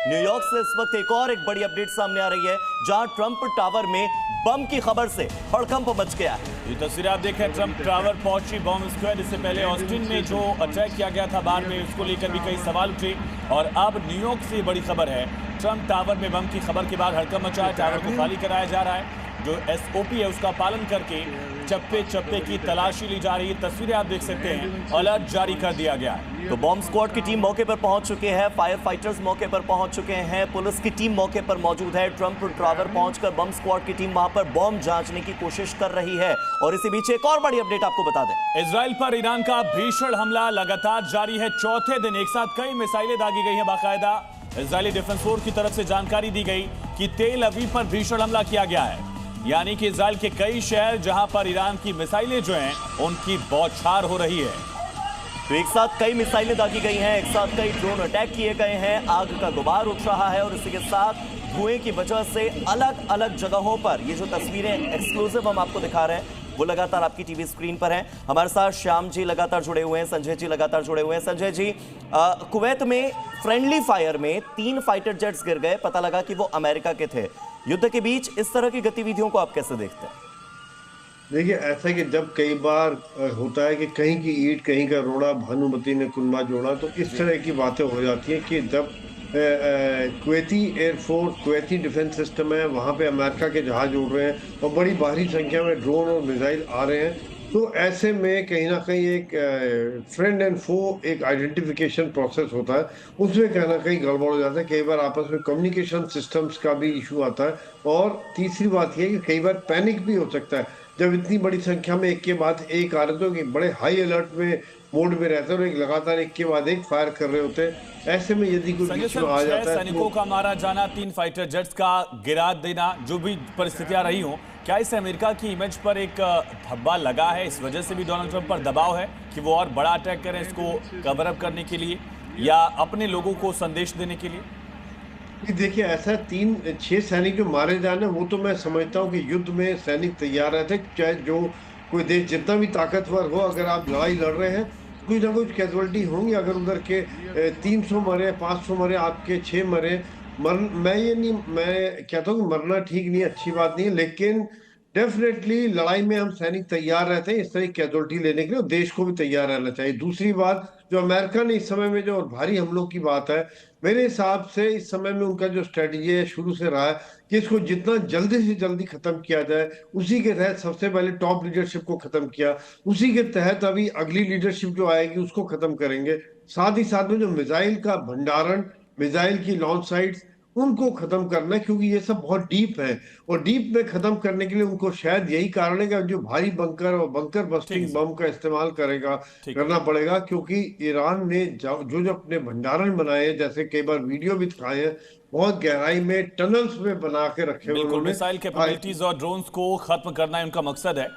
New York से इस वक्त एक और बड़ी अपडेट सामने आ रही है, जहां ट्रंप टावर में बम की खबर से हड़कंप मच गया है। ये तस्वीर आप देखें, ट्रंप टावर पहुंची बॉम्ब स्क्वाड। इससे पहले ऑस्टिन में जो अटैक किया गया था बार में, उसको लेकर भी कई सवाल उठे और अब न्यूयॉर्क से बड़ी खबर है। ट्रंप टावर में बम की खबर के बाद हड़कंप मचा है। टावर को खाली कराया जा रहा है, जो एसओपी है उसका पालन करके चप्पे चप्पे की तलाशी ली जा रही है। तस्वीरें आप देख सकते हैं, अलर्ट जारी कर दिया गया है। तो बॉम्ब स्क्वाड की टीम मौके पर पहुंच चुके हैं, फायर फाइटर्स मौके पर पहुंच चुके हैं, पुलिस की टीम मौके पर मौजूद है। ट्रंप टावर पहुंचकर बम स्क्वाड की टीम वहां पर बॉम्ब जांचने की कोशिश कर रही है। और इसी बीच एक और बड़ी अपडेट आपको बता दें, इजराइल पर ईरान का भीषण हमला लगातार जारी है। चौथे दिन एक साथ कई मिसाइलें दागी गई हैं। बाकायदा इजरायली डिफेंस फोर्स की तरफ से जानकारी दी गई कि तेल अवीव पर भीषण हमला किया गया है, यानी कि इजराइल के कई शहर जहां पर ईरान की मिसाइलें जो हैं उनकी बौछार हो रही है। तो एक साथ कई मिसाइलें दागी गई हैं, एक साथ कई ड्रोन अटैक किए गए हैं, आग का गुबार उठ रहा है और इसी के साथ धुएं की वजह से अलग अलग जगहों पर ये जो तस्वीरें एक्सक्लूसिव हम आपको दिखा रहे हैं वो लगातार आपकी टीवी स्क्रीन पर हैं। हमारे साथ श्याम जी लगातार जुड़े हुए हैं, संजय जी लगातार जुड़े हुए हैं। संजय जी, कुवैत में फ्रेंडली फायर में 3 फाइटर जेट्स गिर गए, पता लगा कि वो अमेरिका के थे। युद्ध के बीच इस तरह की गतिविधियों को आप कैसे देखते हैं? देखिए, ऐसा है कि जब कई बार होता है कि कहीं की ईंट कहीं का रोड़ा, भानुमति ने कुनबा जोड़ा, तो इस तरह की बातें हो जाती हैं कि जब Kuwaiti air force, Kuwaiti defence system है, वहाँ पे अमेरिका के जहाज उड़ रहे हैं और बड़ी भारी संख्या में ड्रोन और मिसाइल आ रहे हैं, तो ऐसे में कहीं ना कहीं एक फ्रेंड एंड फो एक आइडेंटिफिकेशन प्रोसेस होता है, उसमें कहीं ना कहीं गड़बड़ हो जाता है। कई बार आपस में कम्युनिकेशन सिस्टम्स का भी इशू आता है और तीसरी बात यह है कि कई बार पैनिक भी हो सकता है जब इतनी बड़ी संख्या में एक के बाद एक आ रहे, तो कि बड़े हाई अलर्ट में मोड में रहते हैं और एक लगातार एक के बाद एक फायर कर रहे होते हैं। ऐसे में यदि कोई बीच में आ जाता है, सैनिकों का मारा जाना, 3 फाइटर जेट्स का गिरा देना, जो भी परिस्थितियां रही हों, क्या इस अमेरिका की इमेज पर एक धब्बा लगा है? इस वजह से भी डोनाल्ड ट्रंप पर दबाव है कि वो और बड़ा अटैक करें इसको कवर अप करने के लिए या अपने लोगों को संदेश देने के लिए? देखिए, ऐसा 6 सैनिक जो मारे जाने, वो तो मैं समझता हूँ कि युद्ध में सैनिक तैयार रहते, चाहे जो कोई देश जितना भी ताकतवर हो, अगर आप लड़ाई लड़ रहे हैं कुछ ना कुछ कैजुअलिटी होंगी। अगर उधर के 300 मरे, 500 मरे, आपके 6 मरे, मैं कहता हूँ कि मरना ठीक नहीं है, अच्छी बात नहीं है, लेकिन डेफिनेटली लड़ाई में हम सैनिक तैयार रहते हैं इस तरह की कैजुअलिटी लेने के लिए, और देश को भी तैयार रहना चाहिए। दूसरी बात, जो अमेरिका ने इस समय में जो भारी हमलों की बात है, मेरे हिसाब से इस समय में उनका जो स्ट्रेटजी है शुरू से रहा है कि इसको जितना जल्दी से जल्दी खत्म किया जाए, उसी के तहत सबसे पहले टॉप लीडरशिप को खत्म किया, उसी के तहत अभी अगली लीडरशिप जो आएगी उसको खत्म करेंगे। साथ ही साथ में जो मिसाइल का भंडारण, मिसाइल की लॉन्च साइट्स, उनको खत्म करना है, क्योंकि ये सब बहुत डीप है और डीप में खत्म करने के लिए उनको शायद यही कारण है कि जो भारी बंकर और बंकर बस्टिंग बम का इस्तेमाल करना पड़ेगा, क्योंकि ईरान ने जो जो अपने भंडारण बनाए हैं, जैसे कई बार वीडियो भी दिखाए हैं, बहुत गहराई में टनल्स में बना के रखे हुए। मिसाइल कैपेबिलिटीज और ड्रोन्स को खत्म करना उनका मकसद है।